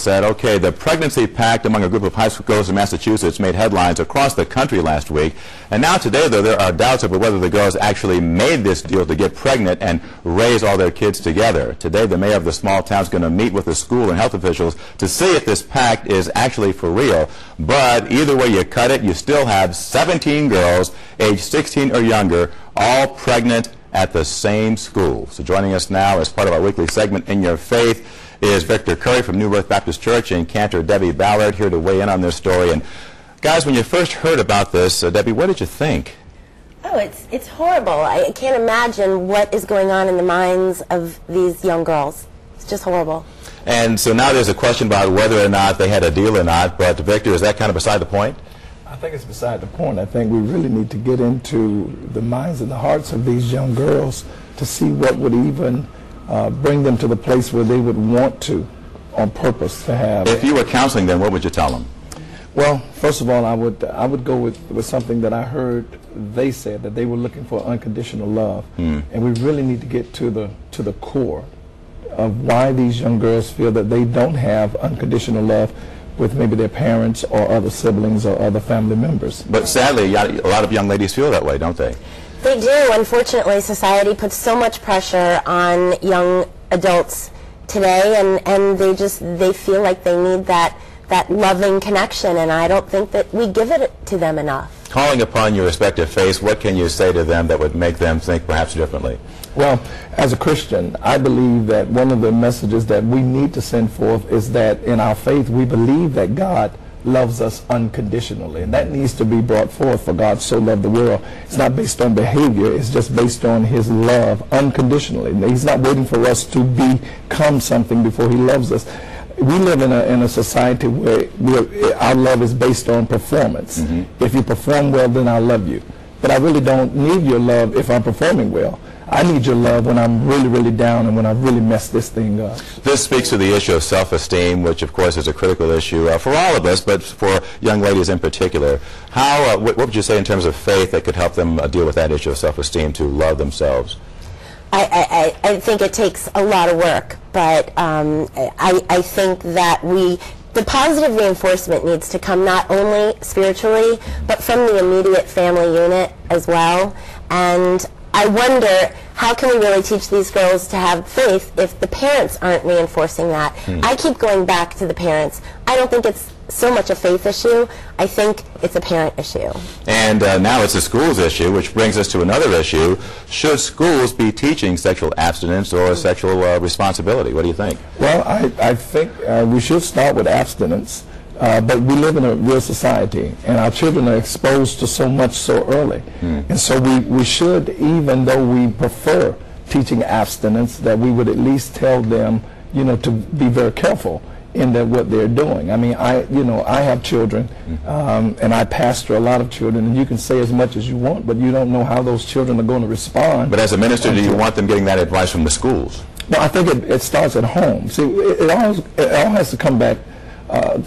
said, okay, the pregnancy pact among a group of high school girls in Massachusetts made headlines across the country last week. And now today, though, there are doubts over whether the girls actually made this deal to get pregnant and raise all their kids together. Today, the mayor of the small town is going to meet with the school and health officials to see if this pact is actually for real. But either way you cut it, you still have 17 girls aged 16 or younger, all pregnant at the same school. So joining us now as part of our weekly segment, In Your Faith, is Victor Curry from New Birth Baptist Church and Cantor Debbi Ballard here to weigh in on this story. And guys, when you first heard about this, Debbie, what did you think? Oh, it's horrible. I can't imagine what is going on in the minds of these young girls. It's just horrible. And so now there's a question about whether or not they had a deal or not, but Victor, is that kind of beside the point? I think it's beside the point. I think we really need to get into the minds and the hearts of these young girls to see what would even bring them to the place where they would want to, on purpose, to have. If you were counseling them, what would you tell them? Well, first of all, I would go with something that I heard they said, that they were looking for unconditional love. And we really need to get to the core of why these young girls feel that they don't have unconditional love with maybe their parents or other siblings or other family members. But sadly, a lot of young ladies feel that way, don't they? They do. Unfortunately, society puts so much pressure on young adults today, and they feel like they need that loving connection, and I don't think that we give it to them enough. Calling upon your respective faiths, what can you say to them that would make them think perhaps differently? Well, as a Christian, I believe that one of the messages that we need to send forth is that in our faith we believe that God loves us unconditionally, and that needs to be brought forth. For God so loved the world. It's not based on behavior, it's just based on his love unconditionally. He's not waiting for us to become something before he loves us. We live in a society where our love is based on performance. If you perform well, then I'll love you. But I really don't need your love if I'm performing well. I need your love when I'm really, really down and when I really mess this thing up. This speaks to the issue of self-esteem, which of course is a critical issue for all of us, but for young ladies in particular. How, what would you say in terms of faith that could help them deal with that issue of self-esteem, to love themselves? I think it takes a lot of work, but I think that the positive reinforcement needs to come not only spiritually, but from the immediate family unit as well. And I wonder, how can we really teach these girls to have faith if the parents aren't reinforcing that? I keep going back to the parents. I don't think it's so much a faith issue. I think it's a parent issue. And now it's a schools issue, which brings us to another issue. Should schools be teaching sexual abstinence or sexual responsibility? What do you think? Well, I think we should start with abstinence. But we live in a real society, and our children are exposed to so much so early. And so we should, even though we prefer teaching abstinence, that we would at least tell them, to be very careful in what they're doing. I mean, I have children, and I pastor a lot of children, and you can say as much as you want, but you don't know how those children are going to respond. But as a minister, do you want them getting that advice from the schools? Well, I think it starts at home. See, it all has to come back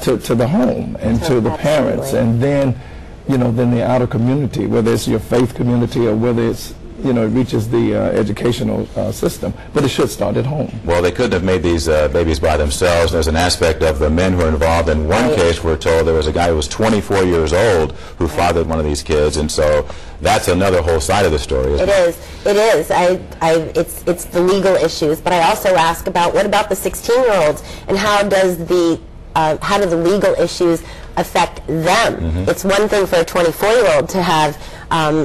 to the home and to the parents, and then then the outer community, whether it's your faith community or whether it's it reaches the educational system. But it should start at home. Well, they couldn't have made these babies by themselves. There's an aspect of the men who are involved. In one case, we're told there was a guy who was 24 years old who fathered one of these kids, and so that's another whole side of the story, isn't it? It is. It's the legal issues, but I also ask about, what about the 16-year-olds, and how do the legal issues affect them? It's one thing for a 24-year-old to have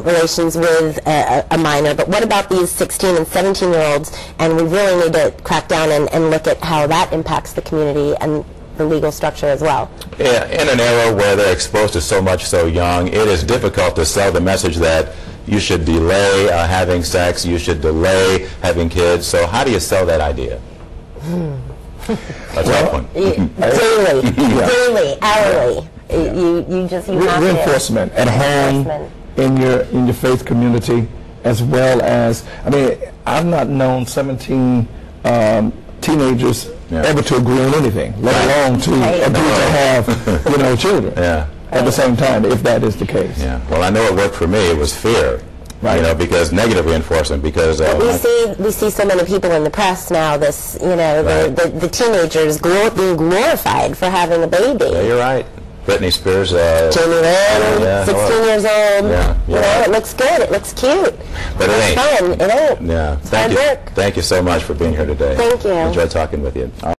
relations with a minor, but what about these 16 and 17-year-olds? And we really need to crack down and look at how that impacts the community and the legal structure as well. Yeah, in an era where they're exposed to so much so young, it is difficult to sell the message that you should delay having sex, you should delay having kids. So how do you sell that idea? That's that one. Daily, hourly. You have reinforcement at home, in your faith community, as well as, I mean, I've not known 17 teenagers ever to agree on anything, let alone to agree to have children at the same time, if that is the case. Yeah. Well, I know it worked for me. It was fear. Right. You know, because negative reinforcement, because But we see so many people in the press now. This, you know, Right. the teenagers being glorified for having a baby. yeah, you're right. Britney Spears, Jamie Lynn, yeah, 16 years old. Yeah, You you're know, right. it looks good. It looks cute. But it it's ain't. fun. It ain't. Yeah. It's hard work. Thank you so much for being here today. Thank you. Enjoyed talking with you.